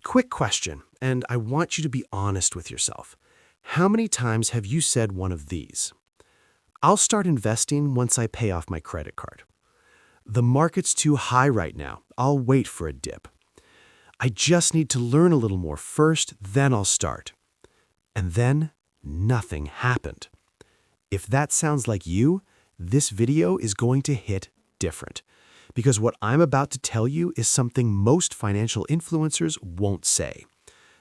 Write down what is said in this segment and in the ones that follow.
Quick question, and I want you to be honest with yourself. How many times have you said one of these? I'll start investing once I pay off my credit card. The market's too high right now. I'll wait for a dip. I just need to learn a little more first, then I'll start. And then nothing happened. If that sounds like you, this video is going to hit different. Because what I'm about to tell you is something most financial influencers won't say.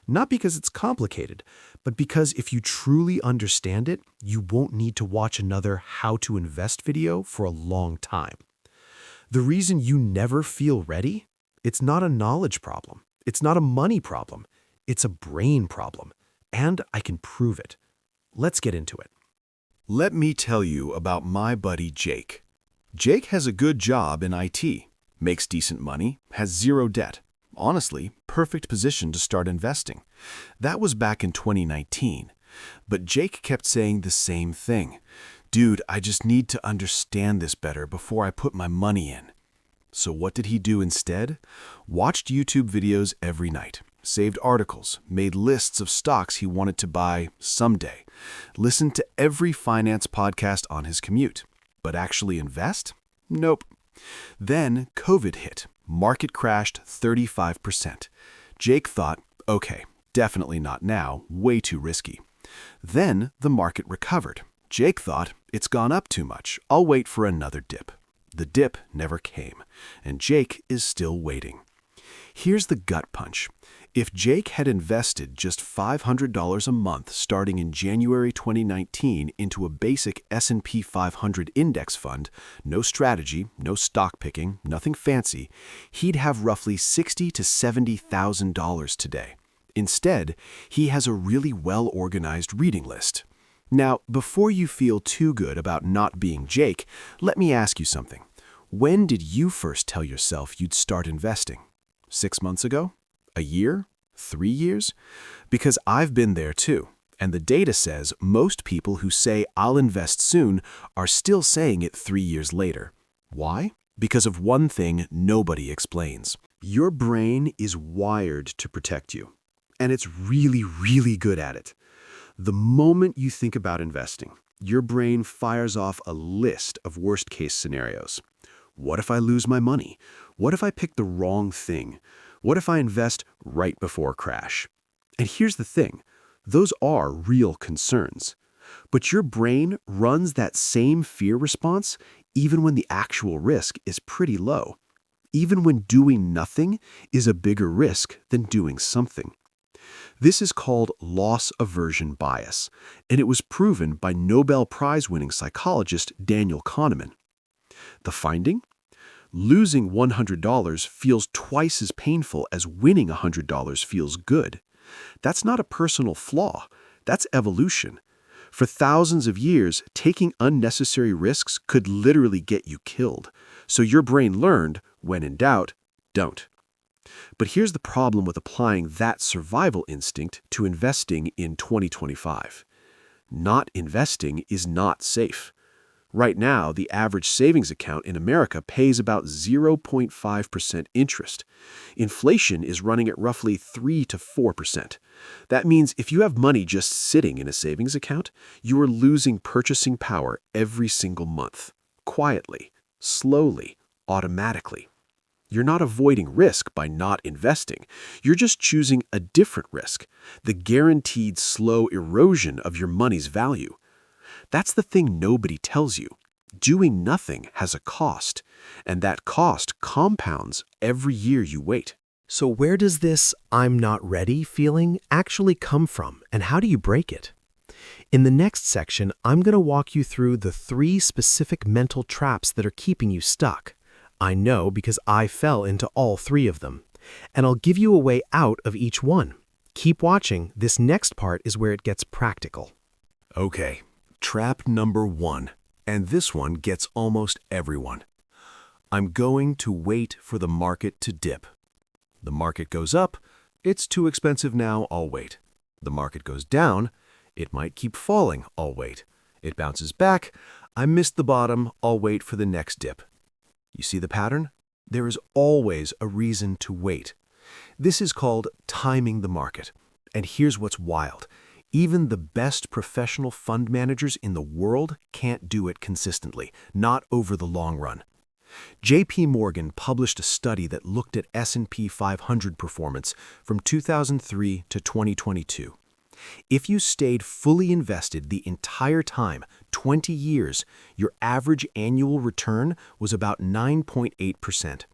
Not because it's complicated, but because if you truly understand it, you won't need to watch another how to invest video for a long time. The reason you never feel ready? It's not a knowledge problem. It's not a money problem. It's a brain problem. And I can prove it. Let's get into it. Let me tell you about my buddy Jake. Jake has a good job in IT, makes decent money, has zero debt. Honestly, perfect position to start investing. That was back in 2019. But Jake kept saying the same thing. Dude, I just need to understand this better before I put my money in. So what did he do instead? Watched YouTube videos every night, saved articles, made lists of stocks he wanted to buy someday, listened to every finance podcast on his commute. But actually invest? Nope. Then COVID hit. Market crashed 35%. Jake thought, okay, definitely not now, way too risky. Then the market recovered. Jake thought, it's gone up too much, I'll wait for another dip. The dip never came, and Jake is still waiting. Here's the gut punch. If Jake had invested just $500 a month starting in January 2019 into a basic S&P 500 index fund, no strategy, no stock picking, nothing fancy, he'd have roughly $60,000 to $70,000 today. Instead, he has a really well-organized reading list. Now, before you feel too good about not being Jake, let me ask you something. When did you first tell yourself you'd start investing? 6 months ago? A year? 3 years? Because I've been there too, and the data says most people who say I'll invest soon are still saying it 3 years later. Why? Because of one thing nobody explains. Your brain is wired to protect you, and it's really, really good at it. The moment you think about investing, your brain fires off a list of worst-case scenarios. What if I lose my money? What if I pick the wrong thing? What if I invest right before crash? And here's the thing, those are real concerns. But your brain runs that same fear response even when the actual risk is pretty low. Even when doing nothing is a bigger risk than doing something. This is called loss aversion bias, and it was proven by Nobel Prize-winning psychologist Daniel Kahneman. The finding? Losing $100 feels twice as painful as winning $100 feels good. That's not a personal flaw. That's evolution. For thousands of years, taking unnecessary risks could literally get you killed. So your brain learned, when in doubt, don't. But here's the problem with applying that survival instinct to investing in 2025. Not investing is not safe. Right now, the average savings account in America pays about 0.5% interest. Inflation is running at roughly 3 to 4%. That means if you have money just sitting in a savings account, you are losing purchasing power every single month. Quietly, slowly, automatically. You're not avoiding risk by not investing. You're just choosing a different risk, the guaranteed slow erosion of your money's value. That's the thing nobody tells you. Doing nothing has a cost, and that cost compounds every year you wait. So where does this "I'm not ready" feeling actually come from, and how do you break it? In the next section, I'm going to walk you through the 3 specific mental traps that are keeping you stuck. I know because I fell into all 3 of them, and I'll give you a way out of each one. Keep watching. This next part is where it gets practical. Okay. Trap number 1, and this one gets almost everyone. I'm going to wait for the market to dip. The market goes up, it's too expensive now, I'll wait. The market goes down, it might keep falling, I'll wait. It bounces back, I missed the bottom, I'll wait for the next dip. You see the pattern? There is always a reason to wait. This is called timing the market. And here's what's wild. Even the best professional fund managers in the world can't do it consistently, not over the long run. J.P. Morgan published a study that looked at S&P 500 performance from 2003 to 2022. If you stayed fully invested the entire time, 20 years, your average annual return was about 9.8%.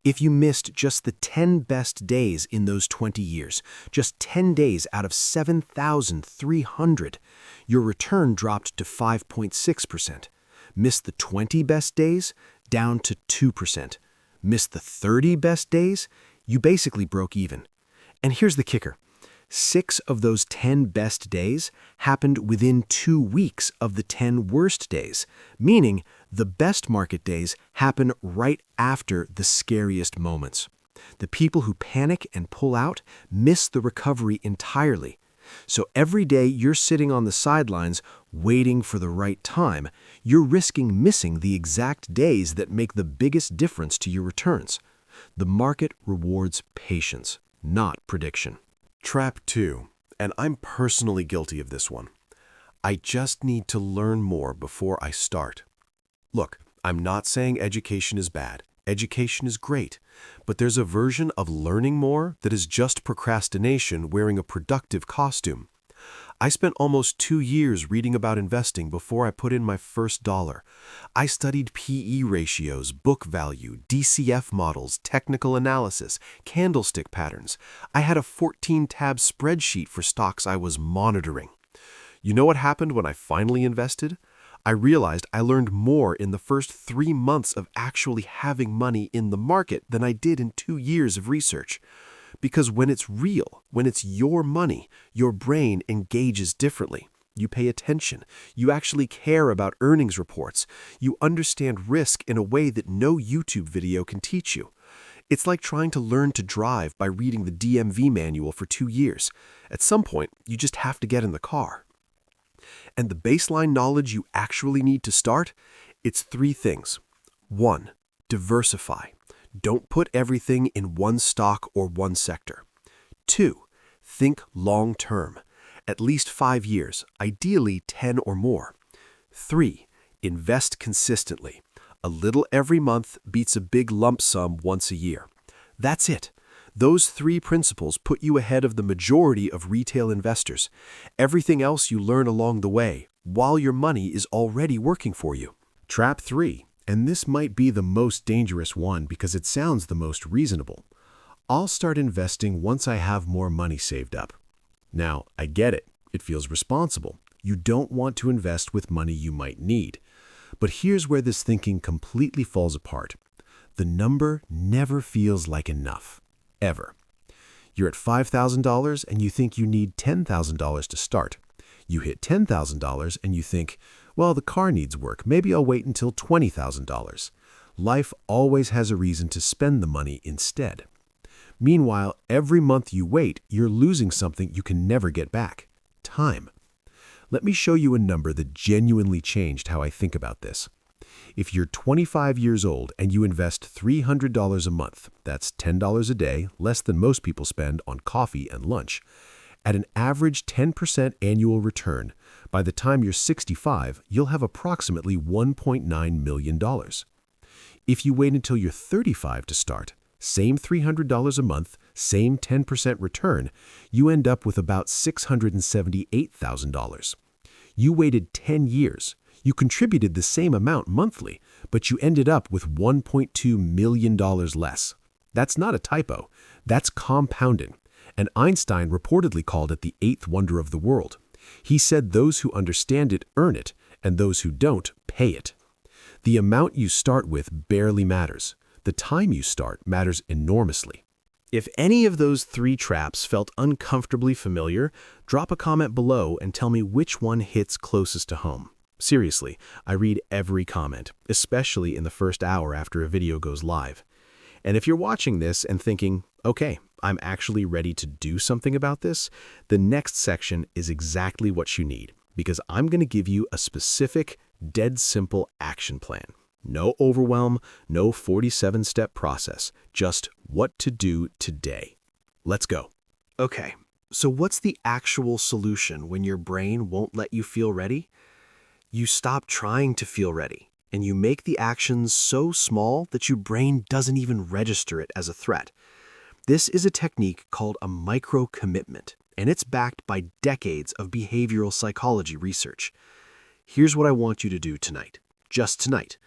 If you missed just the 10 best days in those 20 years, just 10 days out of 7,300, your return dropped to 5.6%. Missed the 20 best days, down to 2%. Missed the 30 best days, you basically broke even. And here's the kicker. 6 of those 10 best days happened within 2 weeks of the 10 worst days, meaning the best market days happen right after the scariest moments. The people who panic and pull out miss the recovery entirely. So every day you're sitting on the sidelines waiting for the right time, you're risking missing the exact days that make the biggest difference to your returns. The market rewards patience, not prediction. Trap 2, and I'm personally guilty of this one. I just need to learn more before I start. Look, I'm not saying education is bad. Education is great, but there's a version of learning more that is just procrastination wearing a productive costume. I spent almost 2 years reading about investing before I put in my first dollar. I studied PE ratios, book value, DCF models, technical analysis, candlestick patterns. I had a 14-tab spreadsheet for stocks I was monitoring. You know what happened when I finally invested? I realized I learned more in the first 3 months of actually having money in the market than I did in 2 years of research. Because when it's real, when it's your money, your brain engages differently. You pay attention. You actually care about earnings reports. You understand risk in a way that no YouTube video can teach you. It's like trying to learn to drive by reading the DMV manual for 2 years. At some point, you just have to get in the car. And the baseline knowledge you actually need to start? It's 3 things. 1. Diversify. Don't put everything in one stock or one sector. 2. Think long-term, at least 5 years, ideally 10 or more. 3. Invest consistently. A little every month beats a big lump sum once a year. That's it. Those 3 principles put you ahead of the majority of retail investors. Everything else you learn along the way, while your money is already working for you. Trap 3. And this might be the most dangerous one because it sounds the most reasonable. I'll start investing once I have more money saved up. Now, I get it. It feels responsible. You don't want to invest with money you might need. But here's where this thinking completely falls apart. The number never feels like enough. Ever. You're at $5,000 and you think you need $10,000 to start. You hit $10,000 and you think, well, the car needs work. Maybe I'll wait until $20,000. Life always has a reason to spend the money instead. Meanwhile, every month you wait, you're losing something you can never get back. Time. Let me show you a number that genuinely changed how I think about this. If you're 25 years old and you invest $300 a month, that's $10 a day, less than most people spend on coffee and lunch. At an average 10% annual return, by the time you're 65, you'll have approximately $1.9 million. If you wait until you're 35 to start, same $300 a month, same 10% return, you end up with about $678,000. You waited 10 years. You contributed the same amount monthly, but you ended up with $1.2 million less. That's not a typo. That's compounding. And Einstein reportedly called it the 8th wonder of the world. He said those who understand it earn it, and those who don't pay it. The amount you start with barely matters. The time you start matters enormously. If any of those 3 traps felt uncomfortably familiar, drop a comment below and tell me which one hits closest to home. Seriously, I read every comment, especially in the first hour after a video goes live. And if you're watching this and thinking, okay, I'm actually ready to do something about this, the next section is exactly what you need, because I'm going to give you a specific, dead simple action plan. No overwhelm, no 47-step process, just what to do today. Let's go. Okay, so what's the actual solution when your brain won't let you feel ready? You stop trying to feel ready, and you make the actions so small that your brain doesn't even register it as a threat. This is a technique called a micro-commitment, and it's backed by decades of behavioral psychology research. Here's what I want you to do tonight. Just tonight.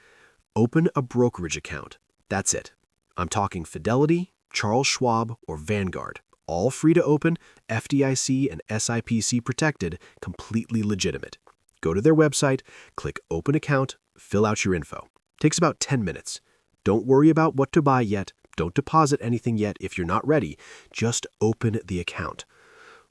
Open a brokerage account. That's it. I'm talking Fidelity, Charles Schwab, or Vanguard. All free to open, FDIC and SIPC protected, completely legitimate. Go to their website, click Open Account, fill out your info. Takes about 10 minutes. Don't worry about what to buy yet. Don't deposit anything yet if you're not ready. Just open the account.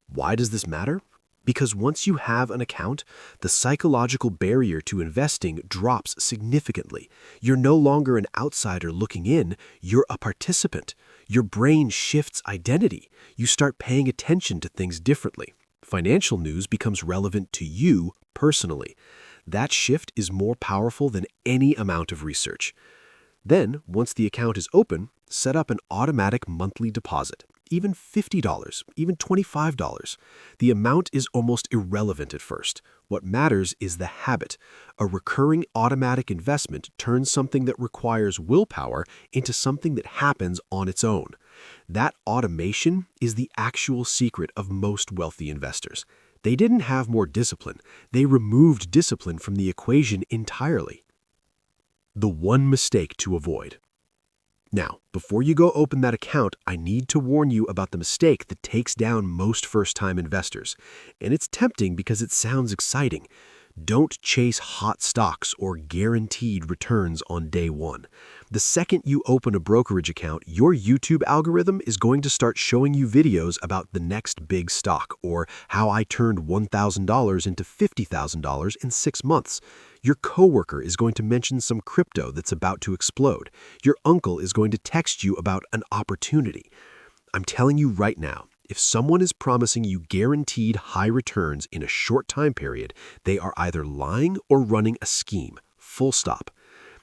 Why does this matter? Because once you have an account, the psychological barrier to investing drops significantly. You're no longer an outsider looking in, you're a participant. Your brain shifts identity. You start paying attention to things differently. Financial news becomes relevant to you personally. That shift is more powerful than any amount of research. Then, once the account is open, set up an automatic monthly deposit. Even $50, even $25. The amount is almost irrelevant at first. What matters is the habit. A recurring automatic investment turns something that requires willpower into something that happens on its own. That automation is the actual secret of most wealthy investors. They didn't have more discipline. They removed discipline from the equation entirely. The one mistake to avoid. Now, before you go open that account, I need to warn you about the mistake that takes down most first-time investors. And it's tempting because it sounds exciting. Don't chase hot stocks or guaranteed returns on day one. The second you open a brokerage account, your YouTube algorithm is going to start showing you videos about the next big stock or how I turned $1,000 into $50,000 in 6 months. Your coworker is going to mention some crypto that's about to explode. Your uncle is going to text you about an opportunity. I'm telling you right now, if someone is promising you guaranteed high returns in a short time period, they are either lying or running a scheme. Full stop.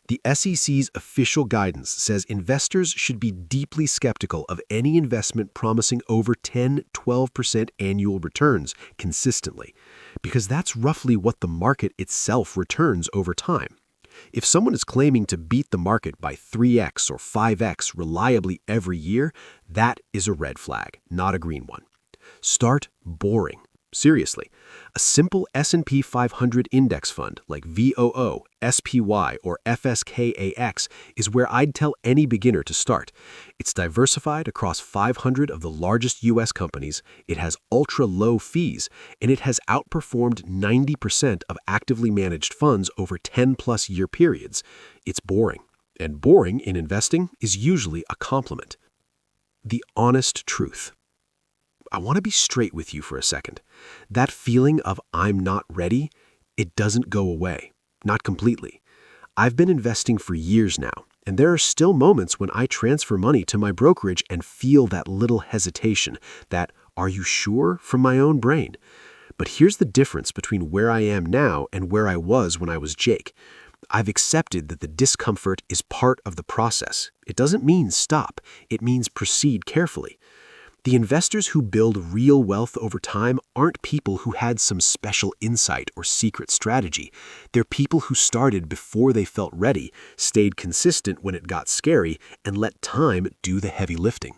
The SEC's official guidance says investors should be deeply skeptical of any investment promising over 10-12% annual returns consistently, because that's roughly what the market itself returns over time. If someone is claiming to beat the market by 3x or 5x reliably every year, that is a red flag, not a green one. Start boring. Seriously, a simple S&P 500 index fund like VOO, SPY, or FSKAX is where I'd tell any beginner to start. It's diversified across 500 of the largest U.S. companies, it has ultra-low fees, and it has outperformed 90% of actively managed funds over 10-plus year periods. It's boring, and boring in investing is usually a compliment. The honest truth. I want to be straight with you for a second. That feeling of I'm not ready, it doesn't go away. Not completely. I've been investing for years now, and there are still moments when I transfer money to my brokerage and feel that little hesitation, that "are you sure?" from my own brain. But here's the difference between where I am now and where I was when I was Jake. I've accepted that the discomfort is part of the process. It doesn't mean stop. It means proceed carefully. The investors who build real wealth over time aren't people who had some special insight or secret strategy. They're people who started before they felt ready, stayed consistent when it got scary, and let time do the heavy lifting.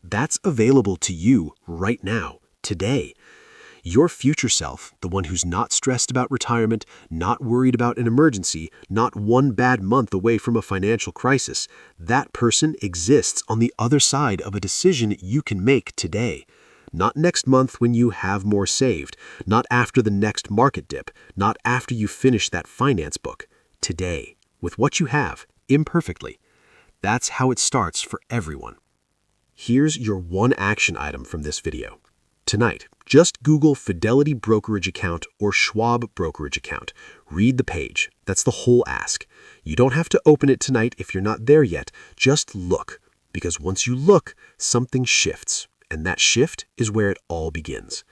That's available to you right now, today. Your future self, the one who's not stressed about retirement, not worried about an emergency, not one bad month away from a financial crisis, that person exists on the other side of a decision you can make today. Not next month when you have more saved, not after the next market dip, not after you finish that finance book. Today, with what you have, imperfectly. That's how it starts for everyone. Here's your one action item from this video. Tonight, just Google Fidelity Brokerage Account or Schwab Brokerage Account. Read the page. That's the whole ask. You don't have to open it tonight if you're not there yet. Just look. Because once you look, something shifts. And that shift is where it all begins.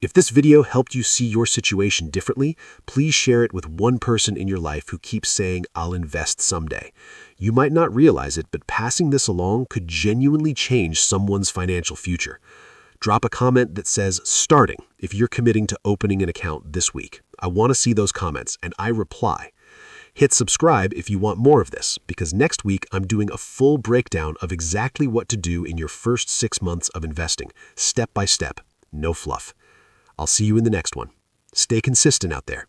If this video helped you see your situation differently, please share it with one person in your life who keeps saying, "I'll invest someday." You might not realize it, but passing this along could genuinely change someone's financial future. Drop a comment that says "starting" if you're committing to opening an account this week. I want to see those comments, and I reply. Hit subscribe if you want more of this, because next week I'm doing a full breakdown of exactly what to do in your first 6 months of investing, step by step, no fluff. I'll see you in the next one. Stay consistent out there.